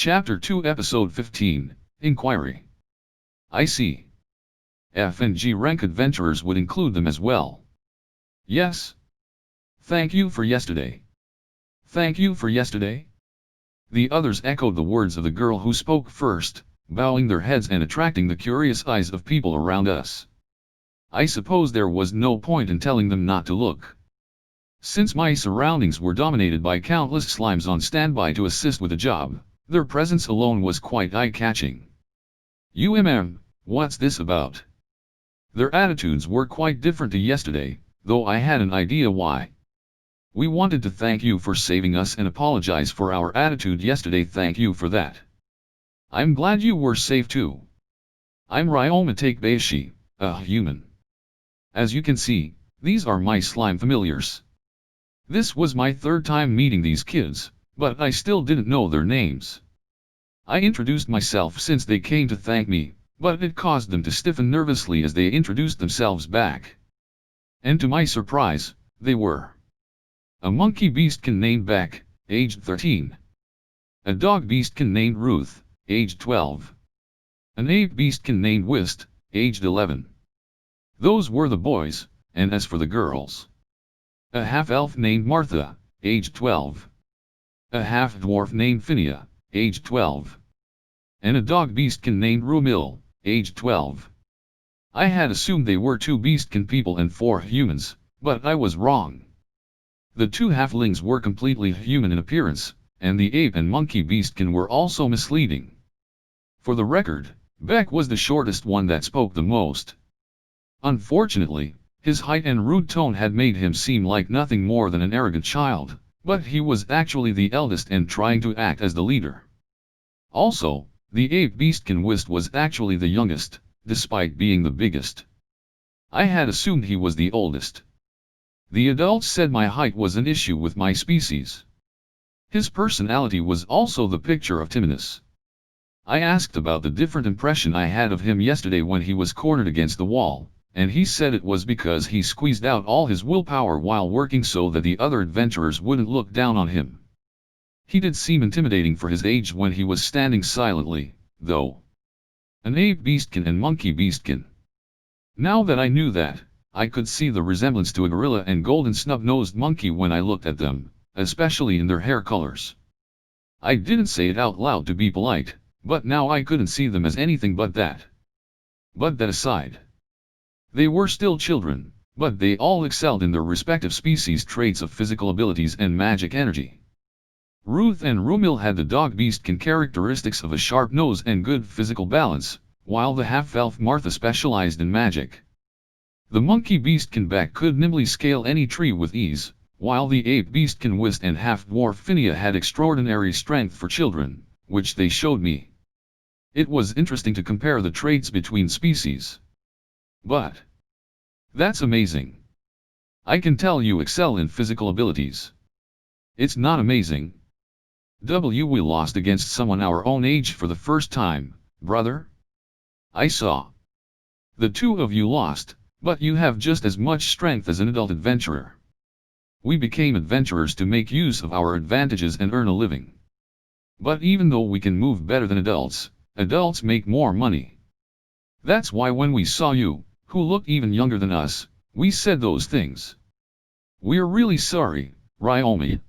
Chapter 2 Episode 15, Inquiry. I see. F and G rank adventurers would include them as well. Yes. Thank you for yesterday. Thank you for yesterday? The others echoed the words of the girl who spoke first, bowing their heads and attracting the curious eyes of people around us. I suppose there was no point in telling them not to look. Since my surroundings were dominated by countless slimes on standby to assist with the job, their presence alone was quite eye-catching. What's this about? Their attitudes were quite different to yesterday, though I had an idea why. We wanted to thank you for saving us and apologize for our attitude yesterday. Thank you for that. I'm glad you were safe too. I'm Ryoma Takebayashi, a human. As you can see, these are my slime familiars. This was my third time meeting these kids, but I still didn't know their names. I introduced myself since they came to thank me, but it caused them to stiffen nervously as they introduced themselves back. And to my surprise, they were a monkey beastkin named Beck, aged 13. A dog beastkin named Ruth, aged 12. An ape beastkin named Whist, aged 11. Those were the boys, and as for the girls, a half-elf named Martha, aged 12. A half-dwarf named Phinia, aged 12. And a dog beastkin named Rumil, aged 12. I had assumed they were 2 beastkin people and 4 humans, but I was wrong. The 2 halflings were completely human in appearance, and the ape and monkey beastkin were also misleading. For the record, Beck was the shortest one that spoke the most. Unfortunately, his height and rude tone had made him seem like nothing more than an arrogant child, but he was actually the eldest and trying to act as the leader. Also, the ape beastkin Whist was actually the youngest, despite being the biggest. I had assumed he was the oldest. The adults said my height was an issue with my species. His personality was also the picture of timidness. I asked about the different impression I had of him yesterday when he was cornered against the wall, and he said it was because he squeezed out all his willpower while working so that the other adventurers wouldn't look down on him. He did seem intimidating for his age when he was standing silently, though. An ape beastkin and monkey beastkin. Now that I knew that, I could see the resemblance to a gorilla and golden snub-nosed monkey when I looked at them, especially in their hair colors. I didn't say it out loud to be polite, but now I couldn't see them as anything but that. But that aside, they were still children, but they all excelled in their respective species' traits of physical abilities and magic energy. Ruth and Rumil had the dog beastkin characteristics of a sharp nose and good physical balance, while the half-elf Martha specialized in magic. The monkey beastkin Beck could nimbly scale any tree with ease, while the ape beastkin Whist and half-dwarf Phinia had extraordinary strength for children, which they showed me. It was interesting to compare the traits between species. But that's amazing. I can tell you excel in physical abilities. It's not amazing. We lost against someone our own age for the first time, brother. I saw. The 2 of you lost, but you have just as much strength as an adult adventurer. We became adventurers to make use of our advantages and earn a living. But even though we can move better than adults, adults make more money. That's why when we saw you, who looked even younger than us, we said those things. We're really sorry, Ryoma.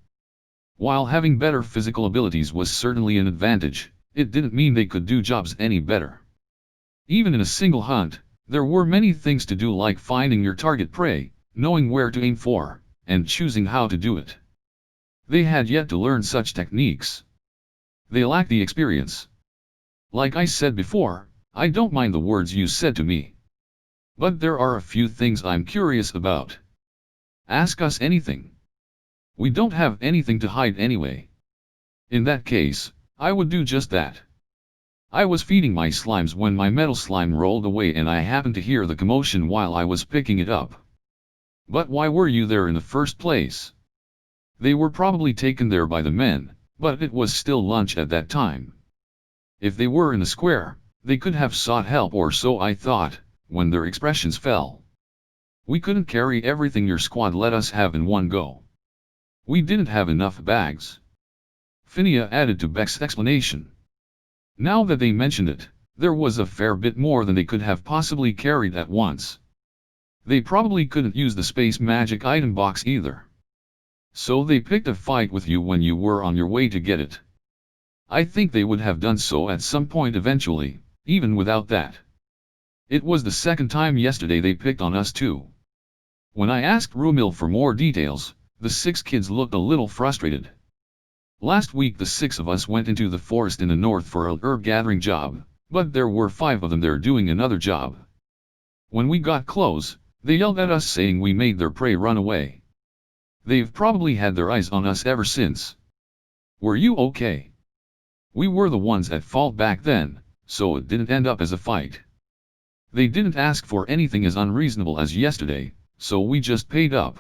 While having better physical abilities was certainly an advantage, it didn't mean they could do jobs any better. Even in a single hunt, there were many things to do like finding your target prey, knowing where to aim for, and choosing how to do it. They had yet to learn such techniques. They lacked the experience. Like I said before, I don't mind the words you said to me. But there are a few things I'm curious about. Ask us anything. We don't have anything to hide anyway. In that case, I would do just that. I was feeding my slimes when my metal slime rolled away and I happened to hear the commotion while I was picking it up. But why were you there in the first place? They were probably taken there by the men, but it was still lunch at that time. If they were in the square, they could have sought help, or so I thought, when their expressions fell. We couldn't carry everything your squad let us have in one go. We didn't have enough bags. Phinia added to Beck's explanation, Now that they mentioned it, there was a fair bit more than they could have possibly carried at once. They probably couldn't use the space magic item box either. So they picked a fight with you when you were on your way to get it. I think they would have done so at some point eventually, even without that. It was the second time yesterday they picked on us too. When I asked Rumil for more details, the 6 kids looked a little frustrated. Last week the 6 of us went into the forest in the north for a herb gathering job, but there were 5 of them there doing another job. When we got close, they yelled at us saying we made their prey run away. They've probably had their eyes on us ever since. Were you okay? We were the ones at fault back then, so it didn't end up as a fight. They didn't ask for anything as unreasonable as yesterday, so we just paid up.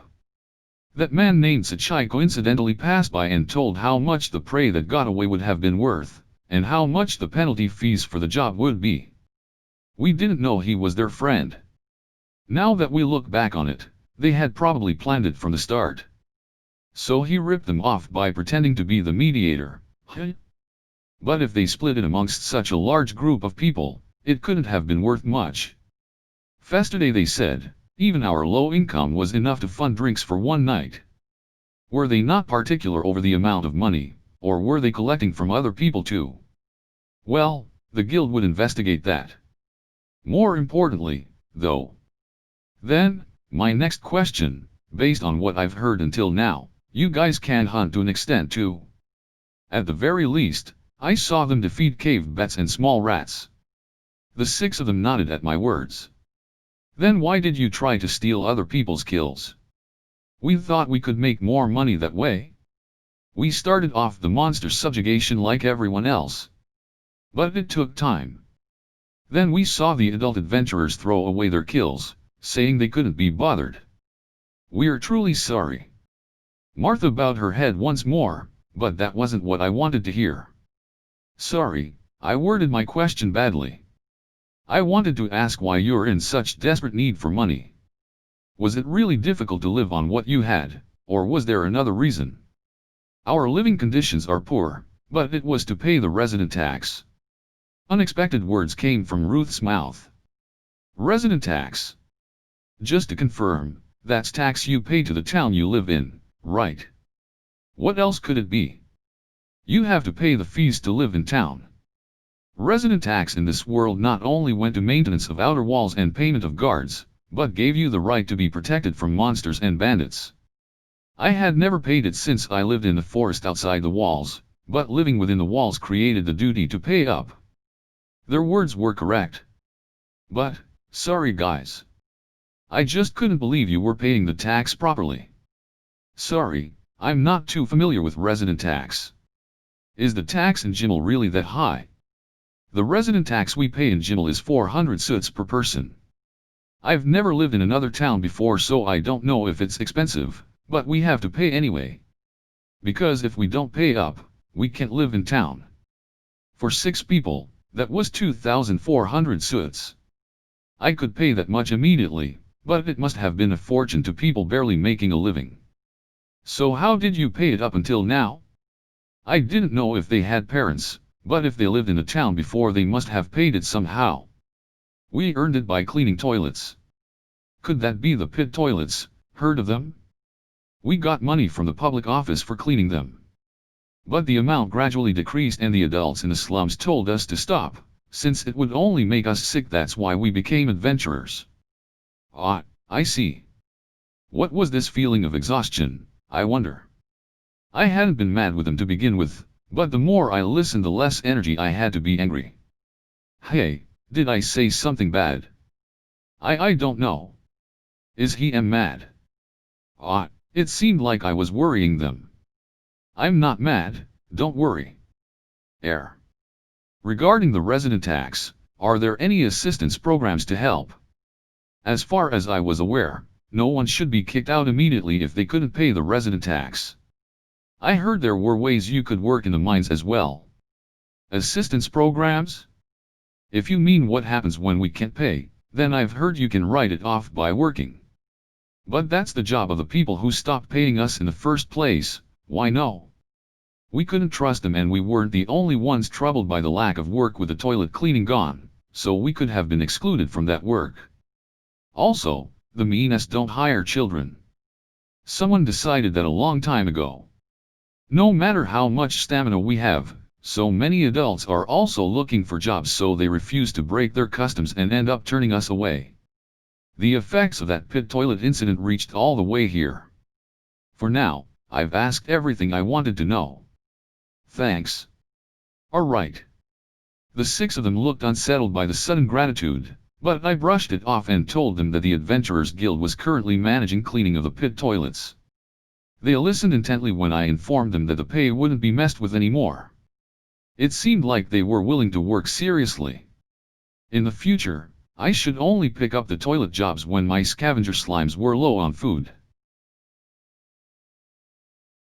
That man named Sachai coincidentally passed by and told how much the prey that got away would have been worth, and how much the penalty fees for the job would be. We didn't know he was their friend. Now that we look back on it, they had probably planned it from the start. So he ripped them off by pretending to be the mediator. But if they split it amongst such a large group of people, it couldn't have been worth much. Yesterday they said, even our low income was enough to fund drinks for one night. Were they not particular over the amount of money, or were they collecting from other people too? Well, the guild would investigate that. More importantly, though. Then, my next question, based on what I've heard until now, you guys can hunt to an extent too. At the very least, I saw them defeat cave bats and small rats. The 6 of them nodded at my words. Then why did you try to steal other people's kills? We thought we could make more money that way. We started off the monster subjugation like everyone else. But it took time. Then we saw the adult adventurers throw away their kills, saying they couldn't be bothered. We're truly sorry. Martha bowed her head once more, but that wasn't what I wanted to hear. Sorry, I worded my question badly. I wanted to ask why you're in such desperate need for money. Was it really difficult to live on what you had, or was there another reason? Our living conditions are poor, but it was to pay the resident tax. Unexpected words came from Ruth's mouth. Resident tax. Just to confirm, that's tax you pay to the town you live in, right? What else could it be? You have to pay the fees to live in town. Resident tax in this world not only went to maintenance of outer walls and payment of guards, but gave you the right to be protected from monsters and bandits. I had never paid it since I lived in the forest outside the walls, but living within the walls created the duty to pay up. Their words were correct. But, sorry guys. I just couldn't believe you were paying the tax properly. Sorry, I'm not too familiar with resident tax. Is the tax in Jimmel really that high? The resident tax we pay in Jimmel is 400 suits per person. I've never lived in another town before, so I don't know if it's expensive, but we have to pay anyway. Because if we don't pay up, we can't live in town. For 6 people, that was 2,400 suits. I could pay that much immediately, but it must have been a fortune to people barely making a living. So how did you pay it up until now? I didn't know if they had parents, but if they lived in the town before they must have paid it somehow. We earned it by cleaning toilets. Could that be the pit toilets? Heard of them? We got money from the public office for cleaning them. But the amount gradually decreased and the adults in the slums told us to stop, since it would only make us sick. That's why we became adventurers. Ah, I see. What was this feeling of exhaustion, I wonder? I hadn't been mad with them to begin with, but the more I listened the less energy I had to be angry. Hey, did I say something bad? I don't know. Is he mad? Ah, it seemed like I was worrying them. I'm not mad, don't worry. Regarding the resident tax, are there any assistance programs to help? As far as I was aware, no one should be kicked out immediately if they couldn't pay the resident tax. I heard there were ways you could work in the mines as well. Assistance programs? If you mean what happens when we can't pay, then I've heard you can write it off by working. But that's the job of the people who stopped paying us in the first place, why no? We couldn't trust them, and we weren't the only ones troubled by the lack of work with the toilet cleaning gone, so we could have been excluded from that work. Also, the meanest don't hire children. Someone decided that a long time ago. No matter how much stamina we have, so many adults are also looking for jobs, so they refuse to break their customs and end up turning us away. The effects of that pit toilet incident reached all the way here. For now, I've asked everything I wanted to know. Thanks. Alright. The 6 of them looked unsettled by the sudden gratitude, but I brushed it off and told them that the Adventurers Guild was currently managing cleaning of the pit toilets. They listened intently when I informed them that the pay wouldn't be messed with anymore. It seemed like they were willing to work seriously. In the future, I should only pick up the toilet jobs when my scavenger slimes were low on food.